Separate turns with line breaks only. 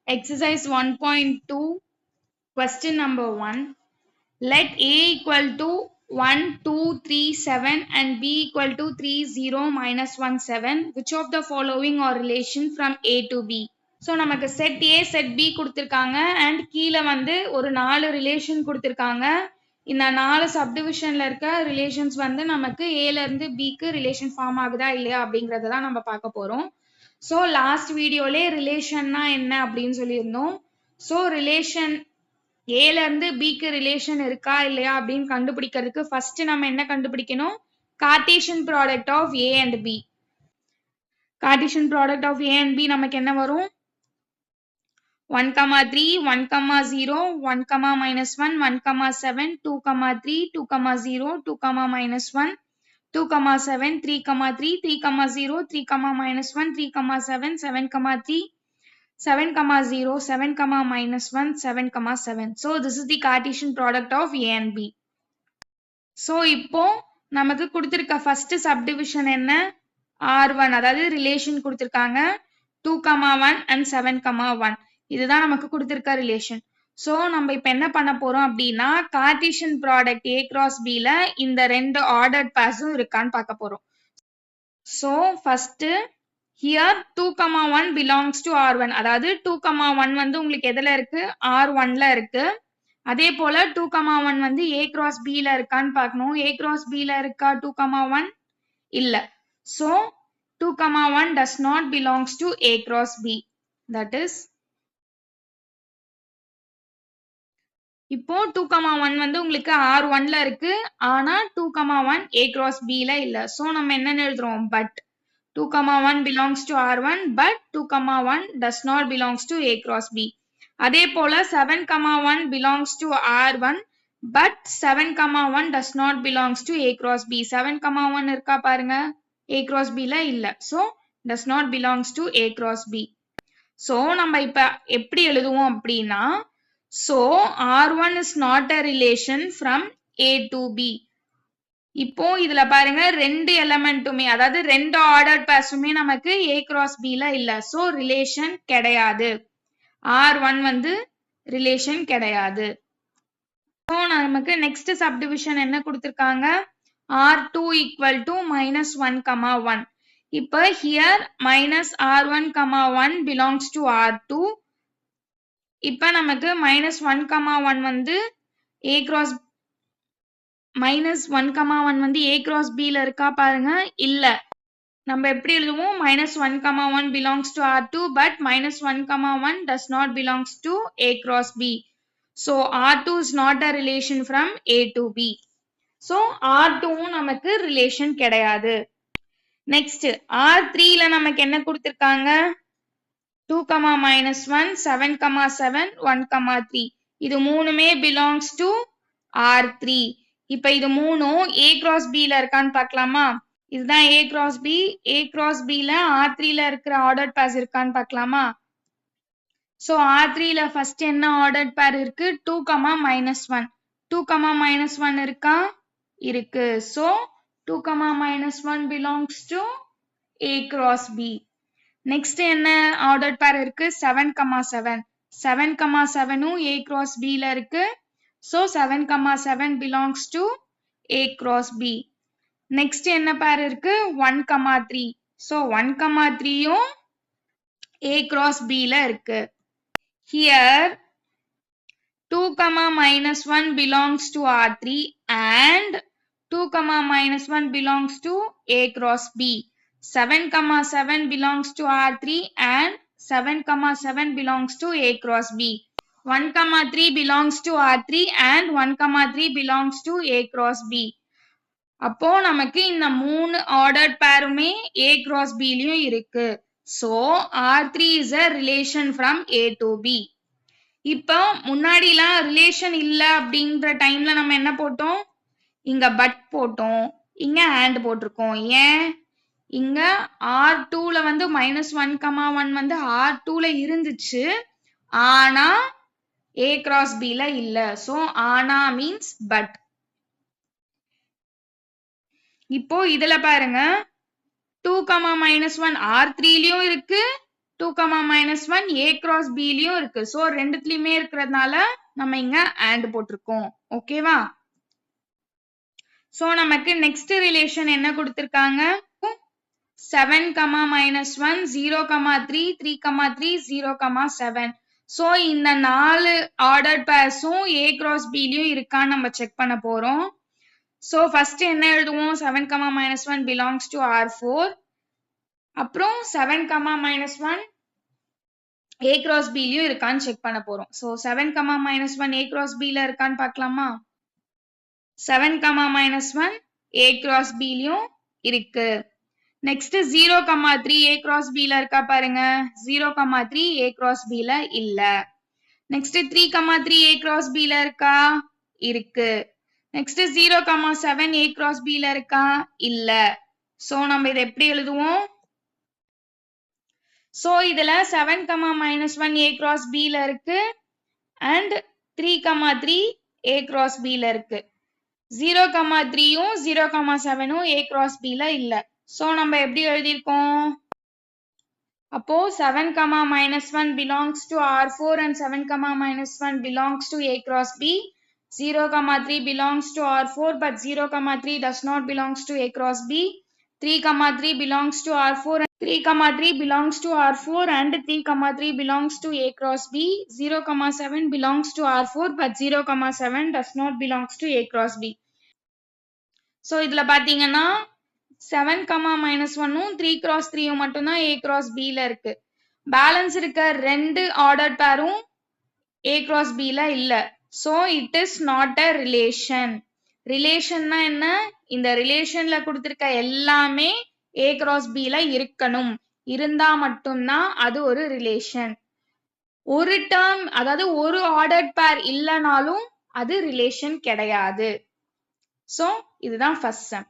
Exercise 1.2, question number 1. Let A equal to 1, 2, 3, 7 and B equal to 3, 0, minus 1, 7. Which of the following are relation from A to B? So, நமக்கு set A, set B கொடுத்திருக்காங்க and கீழ வந்து ஒரு 4 relation கொடுத்திருக்காங்க. இந்த 4 subdivisionல இருக்க relations வந்து நமக்கு Aல இருந்து Bக்கு relation form ஆகுதா இல்லையா அப்படிங்கறத தான் நம்ம பார்க்க போறோம். So, last videoலே relationனா என்ன அப்படின்னு சொல்லியிருந்தோம். So, relation Aல இருந்து Bக்கு relation இருக்கா இல்லையா அப்படின்னு கண்டுபிடிக்கிறதுக்கு first நம்ம என்ன கண்டுபிடிக்கணும்? Cartesian product of A and B. Cartesian product of A and B நமக்கு என்ன வரும்? 1, 3, 1, 0, 1, minus 1, 1, 7, 2, 3, 2, 0, 2, minus 1, 2, 7, 3, 3, 3, 0, 3, minus 1, 3, 7, 7, 3, 7, 0, 7, minus 1, 7, 7. So, this is the Cartesian product of A and B. So, இப்போ நமக்கு கொடுத்திருக்க first subdivision என்ன? R1, அதாவது relation கொடுத்திருக்காங்க 2, 1 and 7, 1. இதுதான் நமக்கு கொடுத்திருக்க relation. So, நம்ம இப்ப என்ன பண்ண போறோம் அப்படின்னா Cartesian product A cross B ல இந்த ரெண்டு ordered pairs இருக்கான்னு பார்க்க போறோம். So, first here 2, 1 belongs to R1. அதாவது 2, 1 வந்து உங்களுக்கு எதுல இருக்கு? R1 ல இருக்கு. அதே போல 2, 1 வந்து A cross B ல இருக்கான்னு பார்க்கணும். A cross B ல இருக்கா 2, 1? இல்ல. So, 2, 1 does not belongs to A cross B. That is, இப்போ 2, 1 வந்து உங்களுக்கு R1 ல இருக்கு. ஆனா 2, 1 A cross B ல இல்ல. So, நம்ம என்ன எழுதுறோம்? But 2, 1 belongs to R1, but 2, 1 does not belongs to A cross B. அதே போல 7, 1 belongs to R1, but 7, 1 does not belongs to A cross B. 7, 1 இருக்கா பாருங்க. A cross B ல இல்ல. So, does not belongs to A cross B. So, நம்ம இப்ப எப்படி எழுதுவோம் அப்படின்னா, so, R1 is not a relation from A to B. இப்போ இதுல பாருங்க ரெண்டு எலிமெண்ட்டுமே அதாவது ரெண்டு ஆர்டர் பேர்ஸுமே நமக்கு A cross B ல இல்ல. So, relation கிடையாது. R1 வந்து relation கிடையாது. So, நமக்கு next subdivision என்ன கொடுத்திருக்காங்க? R2 equal to minus 1, 1. இப்ப here minus R1, 1 belongs to R2. இப்ப நமக்கு minus 1, 1 வந்து A cross minus 1, 1 வந்து A cross B ல இருக்கா பாருங்க. இல்ல. நம்ம எப்படி எழுதுவோம்? minus 1, 1 belongs to R2, but minus 1, 1 does not belongs to A cross B. So, R2 is not a relation from A to B. So, R2 நமக்கு relation கிடையாது. Next, R3 ல நமக்கு என்ன கொடுத்திருக்காங்க? 2, minus 1, 7, 7, 1, 3. இது மூணுமே belongs to R3. இப்ப இது மூணும் A cross B ல இருக்கான்னு பார்க்கலாமா? இதுதான் A cross B. A cross B ல R3 ல இருக்கிற ordered pairs இருக்கான்னு பார்க்கலாமா? So, R3 ல first என்ன ordered pair இருக்கு? 2, minus 1. 2, minus 1 இருக்கா? இருக்கு. So, 2, minus 1 belongs to A cross B. Next என்ன ordered pair இருக்கு? 7, 7. 7, 7 A cross B ல இருக்கு. So, 7, 7 belongs to A cross B. Next என்ன pair இருக்கு? 1, 3. So, 1, 3 A cross B ல இருக்கு. Here, 2, minus 1 belongs to R3 and 2, minus 1 belongs to A cross B. 7, 7 belongs to R3 and 7, 7 belongs to A cross B. 1, 3 belongs to R3 and 1, 3 belongs to A cross B. அப்போ நமக்கு இந்த மூணு ordered pairமே A cross B லியும் இருக்கு. So, R3 is a relation from A to B. இப்போ முன்னாடிலாம் relation இல்ல அப்படின்ற டைம்ல நம்ம என்ன போட்டோம்? இங்க but போட்டோம். இங்க and போட்டிருக்கோம். ஏன்? இங்க R2 ல வந்து minus 1, 1 வந்து R2 ல இருந்துச்சு. ஆனா A cross B ல இல்ல. So, ஆனா means but. இப்போ இதுல பாருங்க 2, minus 1 R3 லியும் இருக்கு 2, -1 A cross B லயும் இருக்கு. சோ ரெண்டுத்துலயுமே இருக்கிறதுனால நம்ம இங்க and போட்டிருக்கோம். ஓகேவா? சோ நமக்கு நெக்ஸ்ட் ரிலேஷன் என்ன கொடுத்திருக்காங்க? 7, -1, 0, 3, 3, 3, 0, 7. சோ இந்த 4 ஆர்டர் பேர்ஸும் A cross B லயும் இருக்கான்னு நம்ம செக் பண்ண போறோம். சோ ஃபர்ஸ்ட் என்ன எழுதுவோம்? 7, -1 belongs to R4. அப்புறம் 7, -1 A cross B லயும் இருக்கான்னு செக் பண்ண போறோம். சோ 7, -1 A cross B ல இருக்கான்னு பார்க்கலாமா? 7, -1 A cross B லயும் இருக்கு. நெக்ஸ்ட் 0, 3 A cross B ல இருக்கா பாருங்க. 0, 3 A cross B ல இல்ல. நெக்ஸ்ட் 3, 3 A cross B ல இருக்கா? இருக்கு. நெக்ஸ்ட் 0, 7 A cross B ல இருக்கா? இல்ல. சோ நம்ம இதை எப்படி எழுதுவோம்? சோ இதுல 7, -1 A cross B ல இருக்கு and 3, 3 A cross B ல இருக்கு. 0, 3யும் 0, 7ம் A cross B ல இல்ல. சோ நம்ம எப்படி எழுதியிருக்கோம்? அப்போ 7, -1 belongs to R4 and 7, -1 belongs to A cross B. 0, 3 belongs to R4 but 0, 3 does not belongs to A cross B. 3, 3 belongs to R4 and 3, 3 belongs to R4 and 3, 3 belongs to A cross B. 0, 7 belongs to R4 but 0, 7 does not belongs to A cross B. So இதுல பாத்தீங்கன்னா 7, -1ம் 3 cross 3யும் மட்டும்தான் A cross B ல இருக்கு. Balance இருக்க ரெண்டு order பேரும் A cross B ல இல்ல. So it is not a relation. ரிலேஷன்னா என்ன? இந்த ரிலேஷன்ல கொடுத்திருக்க எல்லாமே A cross B ல இருக்கணும். இருந்தா மட்டும்தான் அது ஒரு ரிலேஷன். ஒரு டேர்ம் அதாவது ஒரு ஆர்டர் பேர் இல்லனாலும் அது ரிலேஷன் கிடையாது. So இதுதான் ஃபர்ஸ்ட் சம்.